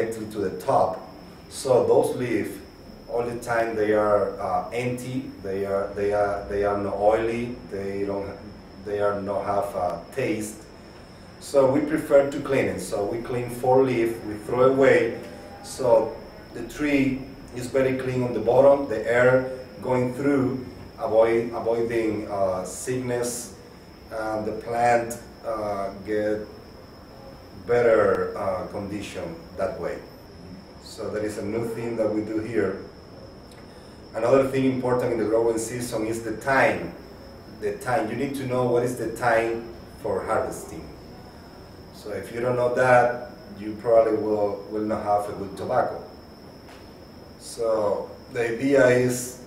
to the top. So those leaves, all the time they are empty. They are not oily. They are not have a taste. So we prefer to clean it. So we clean 4 leaves. We throw away. So the tree is very clean on the bottom. The air going through, avoiding sickness, and the plant get better condition that way. So that is a new thing that we do here. Another thing important in the growing season is the time. The time. You need to know what is the time for harvesting. So if you don't know that, you probably will not have a good tobacco. So the idea is,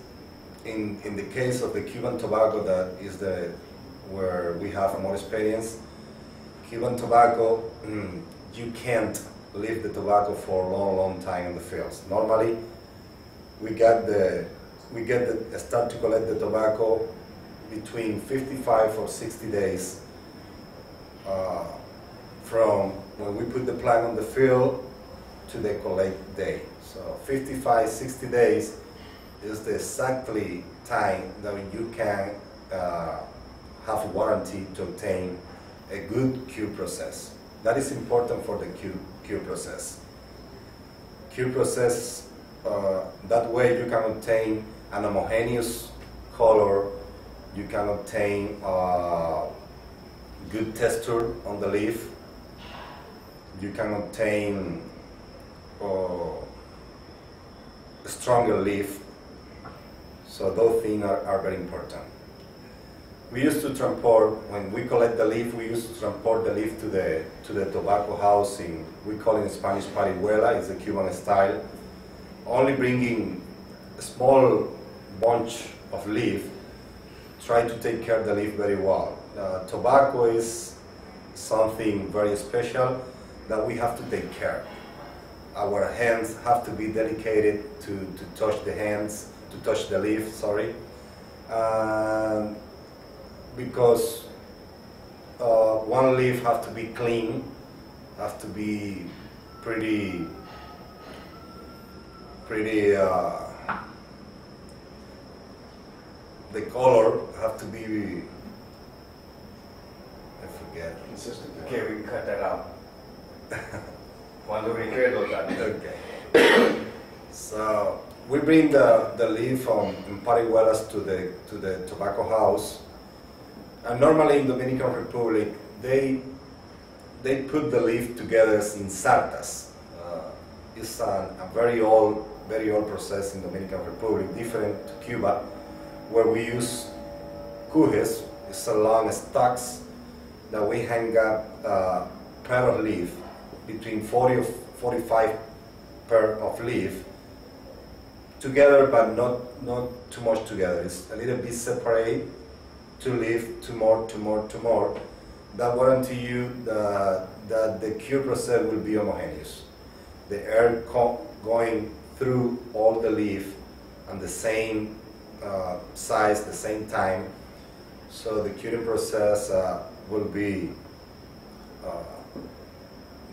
in the case of the Cuban tobacco, that is where we have more experience. Cuban tobacco, you can't leave the tobacco for a long time in the fields. Normally, we start to collect the tobacco between 55 or 60 days from when we put the plant on the field to the collect day. So 55, 60 days is the exactly time that you can have a warranty to obtain a good cure process. That is important for the cure process. Cure process, that way you can obtain an homogeneous color, you can obtain good texture on the leaf, you can obtain a stronger leaf. So those things are very important. We used to transport, when we collect the leaf, we used to transport the leaf to the tobacco house we call it in Spanish parihuela, it's a Cuban style. Only bringing a small bunch of leaf, try to take care of the leaf very well. Tobacco is something very special that we have to take care. Our hands have to be dedicated to touch the hands, to touch the leaf, sorry. Because one leaf has to be clean, has to be pretty the color have to be, I forget. Consistent. Okay, we can cut that out. Okay. So we bring the leaf in parihuelas to the tobacco house, and normally in Dominican Republic they put the leaf together in sartas. It's a very old process in Dominican Republic, different to Cuba, where we use cujes. It's a long stalks that we hang up pair of leaf, between 40 or 45 pair of leaf together, but not too much together. It's a little bit separate, 2 leaf, 2 more. That warranty you that the cure process will be homogeneous. The air going through all the leaf and the same size, the same time, so the curing process will be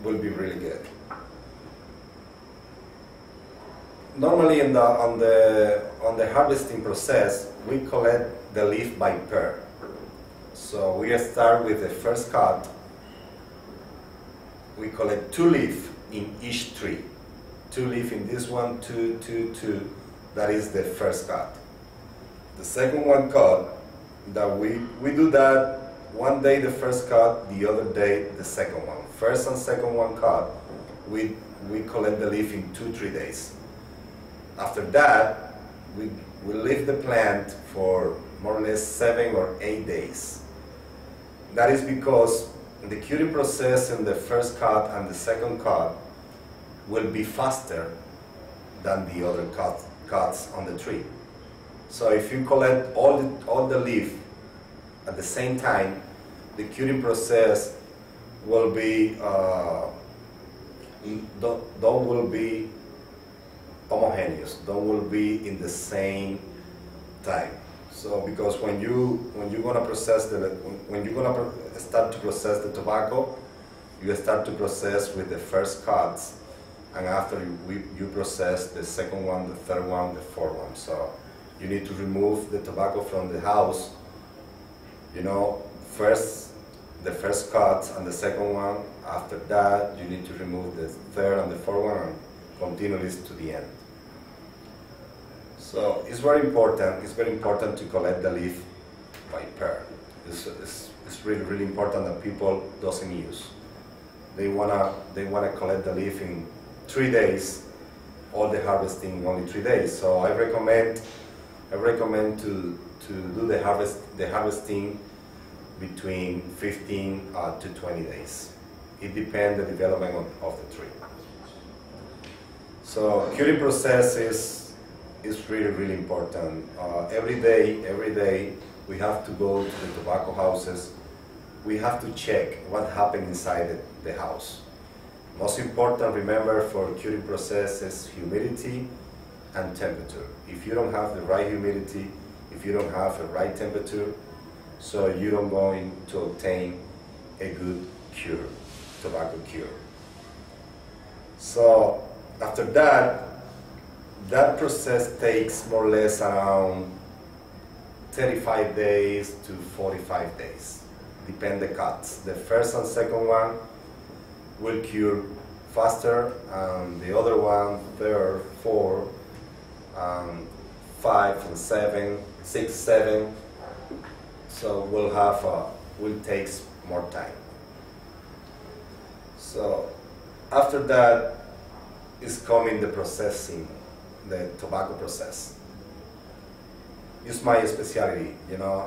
really good. Normally on the harvesting process, we collect the leaf by pair. So we start with the first cut. We collect 2 leaves in each tree. 2 leaves in this one, 2, 2, 2. That is the first cut. The second one cut, that we do that one day the first cut, the other day the second one. First and second one cut, we collect the leaf in 2-3 days. After that, we leave the plant for more or less 7 or 8 days. That is because the curing process in the first cut and the second cut will be faster than the other cuts on the tree. So if you collect all the leaf at the same time, the curing process will be will be homogeneous. Will be in the same time. So because when you're gonna start to process the tobacco, you start to process with the first cuts and after you process the second one, the third one, the fourth one. So you need to remove the tobacco from the house, you know, the first cut and the second one. After that, you need to remove the third and the fourth one and continue this to the end. So it's very important to collect the leaf by pair. It's really important that people doesn't use. They wanna collect the leaf in 3 days, all the harvesting in only 3 days. So I recommend to do the harvesting between 15 to 20 days. It depends the development of the tree. So curing process is really important. Every day we have to go to the tobacco houses. We have to check what happened inside the house. Most important, remember, for curing process is humidity and temperature. If you don't have the right humidity, if you don't have the right temperature, so you don't going to obtain a good cure, tobacco cure. So after that process takes more or less around 35 days to 45 days, depend the cuts. The first and second one will cure faster, and the other one, third, fourth, 5 and 7, 6, 7. So will take more time. So after that is coming the processing, the tobacco process. It's my specialty, you know.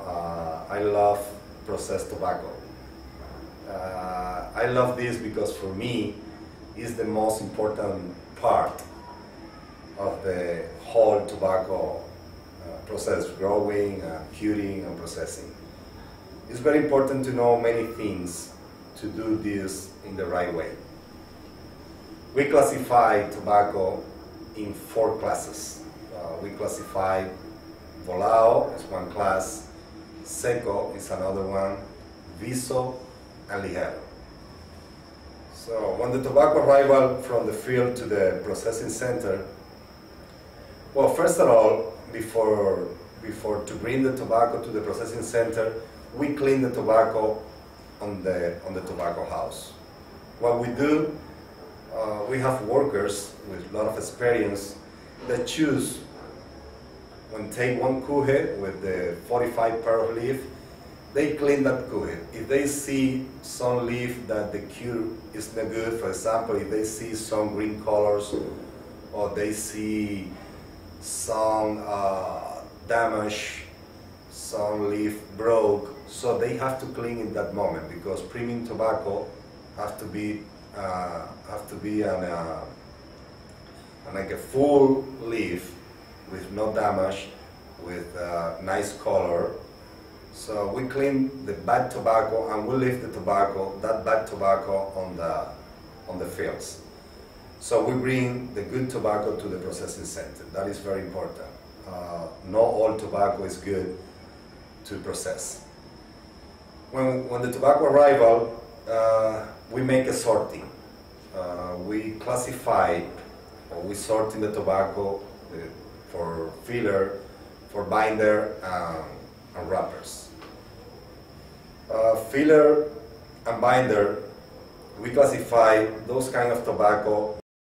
I love processed tobacco. I love this because for me it's the most important part of the whole tobacco process, growing, curing, and processing. It's very important to know many things to do this in the right way. We classify tobacco in 4 classes. We classify Volao is one class, Seco is another one, Viso, and Ligero. So when the tobacco arrival from the field to the processing center, well, first of all, before to bring the tobacco to the processing center, we clean the tobacco on the tobacco house. What we do, we have workers with a lot of experience that choose, when take one cuje with the 45 pair of leaf, they clean that cuje. If they see some leaf that the cure is not good, for example, if they see some green colors or they see some damage, some leaf broke, so they have to clean in that moment, because premium tobacco have to be like a full leaf with no damage, with nice color. So we clean the bad tobacco and we leave the tobacco, that bad tobacco, on the fields. So we bring the good tobacco to the processing center. That is very important. Not all tobacco is good to process. When the tobacco arrival, we make a sorting. We classify, or we sort in the tobacco for filler, for binder, and wrappers. Filler and binder, we classify those kind of tobacco